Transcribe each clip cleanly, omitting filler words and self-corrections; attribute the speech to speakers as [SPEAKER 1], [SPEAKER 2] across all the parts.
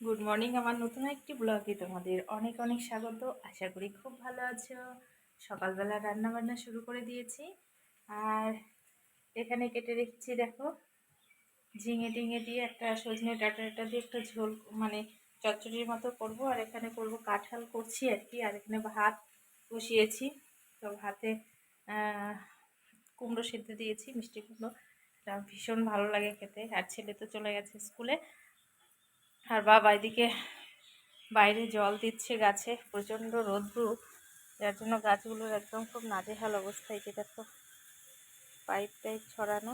[SPEAKER 1] Good morning. আমার নতুন একটি ব্লগে তোমাদের অনেক অনেক স্বাগত। আশা করি খুব ভালো আছো। সকালবেলা রান্না বান্না শুরু করে দিয়েছি। আর এখানে কেটে রেখেছি দেখো, ঝিঙে টিঙে দিয়ে একটা সজনে ডাঁটা দিয়ে একটা ঝোল, মানে চচ্চড়ির মতো করব। আর এখানে করব কাঁঠাল করছি আর কি। আর এখানে ভাত বসিয়েছি। তো ভাতে কুমড়ো সিদ্ধ দিয়েছি, মিষ্টি কুমড়ো। এটা ভীষণ ভালো লাগে খেতে। আর ছেলে তো চলে গেছে স্কুলে। আর বাবা এদিকে বাইরে জল দিচ্ছে গাছে, প্রচণ্ড রোদ্রু, যার জন্য গাছগুলোর একদম খুব নাজেহাল অবস্থায়। যে দেখো পাইপ টাইপ ছড়ানো,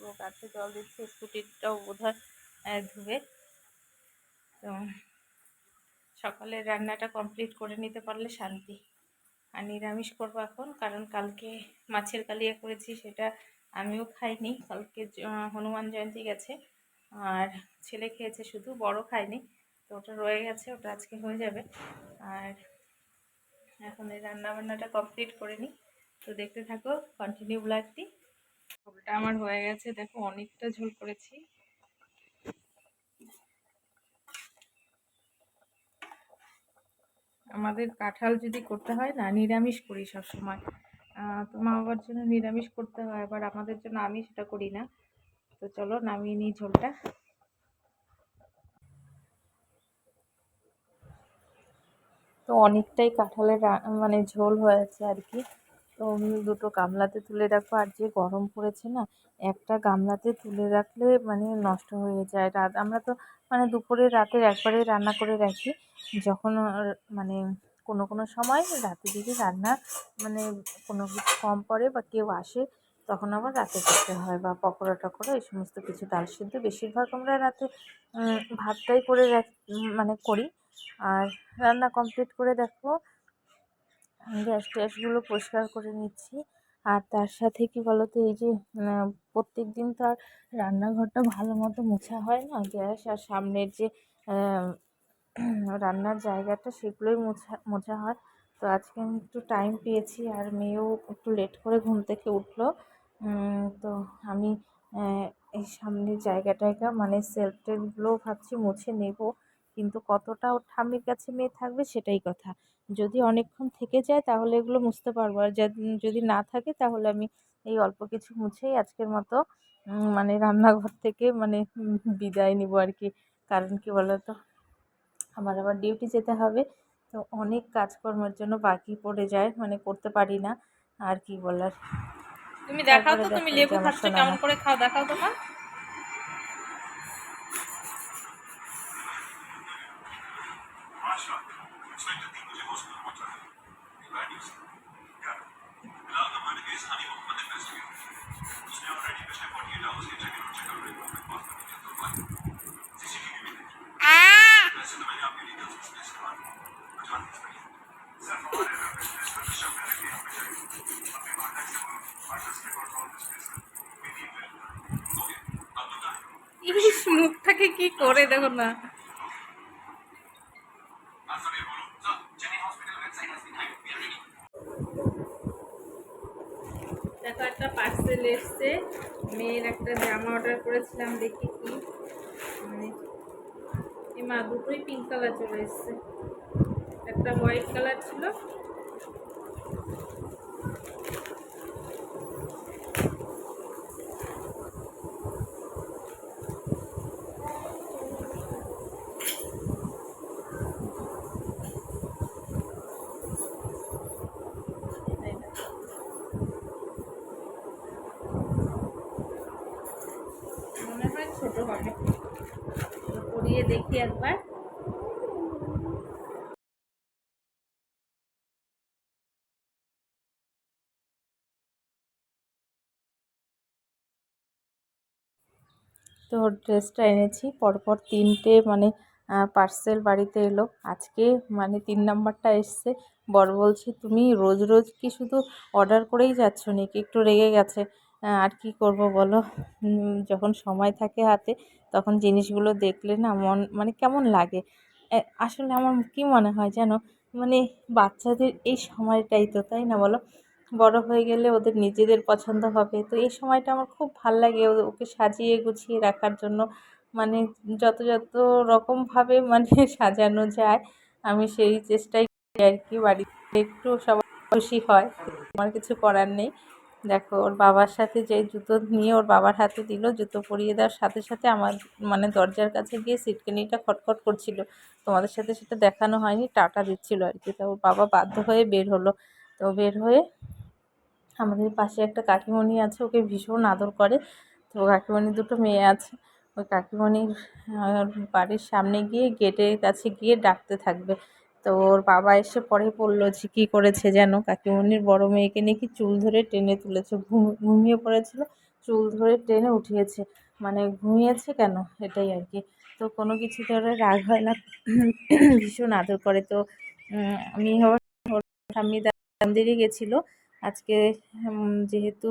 [SPEAKER 1] ও গাছে জল দিচ্ছে। স্কুটিটাও বোধহয় ধুবে। তো সকালের রান্নাটা কমপ্লিট করে নিতে পারলে শান্তি। আর নিরামিষ করবো এখন, কারণ কালকে মাছের কালিয়া করেছি, সেটা আমিও খাইনি। কালকে হনুমান জয়ন্তী গেছে, আর ছেলে খেয়েছে শুধু, বড় খায়নি। তো ওটা রয়ে গেছে, ওটা আজকে হয়ে যাবে। আর এখন এই রান্নাবান্নাটা কমপ্লিট করে নিই। তো দেখতে থাকো কন্টিনিউ ব্লগটি। ঝোলটা আমার হয়ে গেছে, দেখো অনেকটা ঝোল করেছি। আমাদের কাঁঠাল যদি করতে হয় না, নিরামিষ করি সবসময়। তো মা বাবার জন্য নিরামিষ করতে হয়, আবার আমাদের জন্য আমি সেটা করি না। তো চলো নামিয়ে নিই ঝোলটা। তো অনেকটাই কাঁঠালের মানে ঝোল হয়েছে আর কি। তো আমি দুটো গামলাতে তুলে রাখবো। আর যে গরম পড়েছে না, একটা গামলাতে তুলে রাখলে মানে নষ্ট হয়ে যায়। রাত আমরা তো মানে দুপুরে রাতের একবারে রান্না করে রাখি। যখন মানে কোনো কোনো সময় রাতে যদি রান্না মানে কোনো কিছু কম পড়ে বা কেউ আসে, তখন আবার রাতে করতে হয়। বা পকোড়া টকোড়া এই সমস্ত কিছু, ডাল সিদ্ধ বেশিরভাগ আমরা রাতে ভাতটাই করে মানে করি। আর রান্না কমপ্লিট করে দেখো গ্যাস ট্যাসগুলো পরিষ্কার করে নিচ্ছি। আর তার সাথে কি বলতো, এই যে প্রত্যেক দিন তো আর রান্নাঘরটা ভালো মতো মোছা হয় না। গ্যাস আর সামনের যে রান্নার জায়গাটা, সেগুলোই মোছা হয়। তো আজকে আমি একটু টাইম পেয়েছি, আর মেয়েও একটু লেট করে ঘুম থেকে উঠলো। তো আমি এই সামনের জায়গাটায় মানে সেলফ টেলফগুলোও ভাবছি মুছে নেব। কিন্তু কতটা ওর ঠাম্মির কাছে মেয়ে থাকবে সেটাই কথা। যদি অনেকক্ষণ থেকে যায় তাহলে এগুলো মুছতে পারবো। আর যদি না থাকে তাহলে আমি এই অল্প কিছু মুছেই আজকের মতো মানে রান্নাঘর থেকে মানে বিদায় নিব আর কি। কারণ কি বলতো, আমার আবার ডিউটি যেতে হবে। তো অনেক কাজকর্মের জন্য বাকি পড়ে যায়, মানে করতে পারি না। আর কি বলার।
[SPEAKER 2] তুমি দেখাও
[SPEAKER 1] তারপরে
[SPEAKER 2] তো, তুমি
[SPEAKER 1] দেখো এই যে
[SPEAKER 2] লেবু
[SPEAKER 1] আমার
[SPEAKER 2] খাচ্ছ
[SPEAKER 1] সোনা
[SPEAKER 2] কেমন
[SPEAKER 1] মা।
[SPEAKER 2] করে খাও, দেখাও তো মা। ইস, মুখটাকে কি করে দেখো না। দেখো একটা পার্সেল এসছে, মেয়ের একটা জামা অর্ডার করেছিলাম, দেখি কি। মানে এই মা, দুটোই পিঙ্ক কালার চলে এসছে, একটা হোয়াইট কালার ছিল। মনে হয় ছোট হবে, তো পরিয়ে দেখি একবার।
[SPEAKER 1] তো ড্রেসটা এনেছি পরপর তিনটে, মানে পার্সেল বাড়িতে এলো আজকে। মানে 3 নাম্বারটা এসছে। বর বলছে, তুমি রোজ রোজ কি শুধু অর্ডার করেই যাচ্ছ নাকি? একটু রেগে গেছে। আর কি করব বলো, যখন সময় থাকে হাতে তখন জিনিসগুলো দেখলে না মন মানে কেমন লাগে। আসলে আমার কি মনে হয় জানো, মানে বাচ্চাদের এই সময়টাই তো, তাই না বলো? বড় হয়ে গেলে ওদের নিজেদের পছন্দ হবে। তো এই সময়টা আমার খুব ভাল লাগে ওকে সাজিয়ে গুছিয়ে রাখার জন্য। মানে যত যত রকমভাবে মানে সাজানো যায় আমি সেই চেষ্টাই করি আর কি, বাড়িতে একটু সবাই খুশি হয়। আমার কিছু করার নেই। দেখো ওর বাবার সাথে যে জুতো নিয়ে ওর বাবার হাতে দিল, জুতো পরিয়ে দেওয়ার সাথে সাথে আমার মানে দরজার কাছে গিয়ে সিটকানিটা খটখট করছিল। তোমাদের সাথে সেটা দেখানো হয়নি, টাটা দিচ্ছিল আর কি। তো ওর বাবা বাধ্য হয়ে বের হলো। তো বের হয়ে আমাদের পাশে একটা কাকিমণি আছে, ওকে ভীষণ আদর করে। তো কাকিমণির দুটো মেয়ে আছে, ওই কাকিমণির বাড়ির সামনে গিয়ে গেটের কাছে গিয়ে ডাকতে থাকবে। তো ওর বাবা এসে পরে বললো যে কী করেছে যেন, কাকিমণির বড় মেয়েকে নাকি চুল ধরে টেনে তুলেছে, ঘুমিয়ে পড়েছিল, চুল ধরে টেনে উঠিয়েছে, মানে ঘুমিয়েছে কেন এটাই আর কি। তো কোনো কিছু ধরে রাগ হয় না, ভীষণ আদর করে। তো আমি আবার ওর ঠাম্মি মন্দিরে গেছিলো আজকে, যেহেতু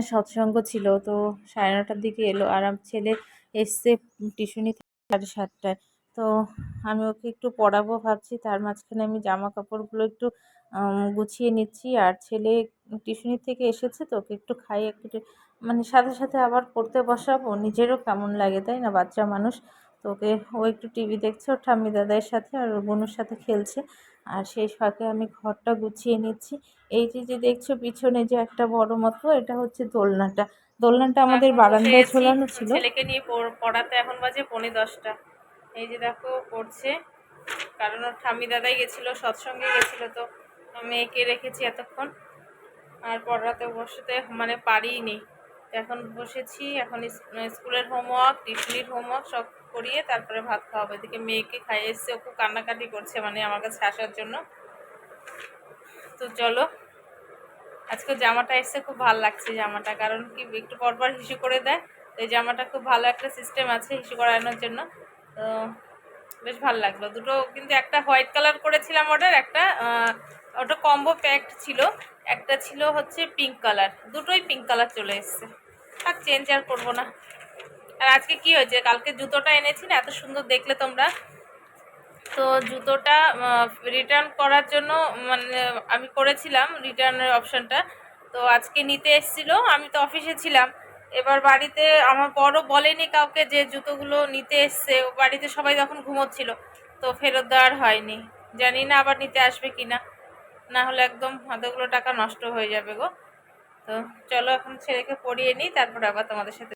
[SPEAKER 1] সৎসঙ্গ ছিল, তো 9:30টার দিকে এলো। আর আমার ছেলে এসছে টিউশনি থেকে 7:30টায়। তো আমি ওকে একটু পড়াবো ভাবছি, তার মাঝখানে আমি জামা কাপড়গুলো একটু গুছিয়ে নিচ্ছি। আর ছেলে টিউশনি থেকে এসেছে, তো ওকে একটু খাইয়ে একটু মানে সাথে সাথে আবার পড়তে বসাবো, নিজেরও কেমন লাগে তাই না, বাচ্চা মানুষ। তো ওকে, ও একটু টিভি দেখছে ওর ঠাম্মি দাদার সাথে, আর ওর বোনের সাথে খেলছে। আর সেই ফাঁকে আমি ঘরটা গুছিয়ে নিচ্ছি। এই যে দেখছো পিছনে যে একটা বড় মতো, এটা হচ্ছে দোলনাটা। দোলনাটা আমাদের
[SPEAKER 2] এখন বসে
[SPEAKER 1] বারান্দায়
[SPEAKER 2] গেছি
[SPEAKER 1] ঝোলানো ছিল।
[SPEAKER 2] ছেলেকে নিয়ে পড়াতে, এখন বাজে 9:45। এই যে দেখো পড়ছে, কারণ ওর ঠাম্মি দাদাই গেছিলো, সৎসঙ্গে গেছিলো, তো মেয়েকে রেখেছি এতক্ষণ। আর পড়াতে বসতে মানে পারিনি। এখন বসেছি, এখন স্কুলের হোমওয়ার্ক, টিউশনির হোমওয়ার্ক সব করিয়ে তারপরে ভাত খাওয়াবো। এদিকে মেয়েকে খাইয়ে এসছে, ও খুব কান্নাকাটি করছে মানে আমার কাছে আসার জন্য। তো চলো, আজকে জামাটা এসছে, খুব ভালো লাগছে জামাটা, কারণ কি একটু পরপর হিসু করে দেয়। তো এই জামাটা খুব ভালো একটা সিস্টেম আছে হিসু করানোর জন্য। তো বেশ ভালো লাগলো দুটো, কিন্তু একটা হোয়াইট কালার করেছিলাম অর্ডার, একটা ওটা কম্বো প্যাকড ছিল, একটা ছিল হচ্ছে পিঙ্ক কালার, দুটোই পিঙ্ক কালার চলে এসছে। আর চেঞ্জ আর করবো না। আর আজকে কি হয়েছে, কালকে জুতোটা এনেছি না, এত সুন্দর দেখলে তোমরা। তো জুতোটা রিটার্ন করার জন্য মানে আমি করেছিলাম রিটার্নের অপশানটা। তো আজকে নিতে এসেছিলো, আমি তো অফিসে ছিলাম। এবার বাড়িতে আমার বড় বলেনি কাউকে যে জুতোগুলো নিতে এসছে, বাড়িতে সবাই তখন ঘুমোচ্ছিল, তো ফেরত দেওয়ার হয়নি। জানি না আবার নিতে আসবে কি না, না হলে একদম অতগুলো টাকা নষ্ট হয়ে যাবে গো। তো চলো এখন ছেলেকে পড়িয়ে নিই, তারপর আবার তোমাদের সাথে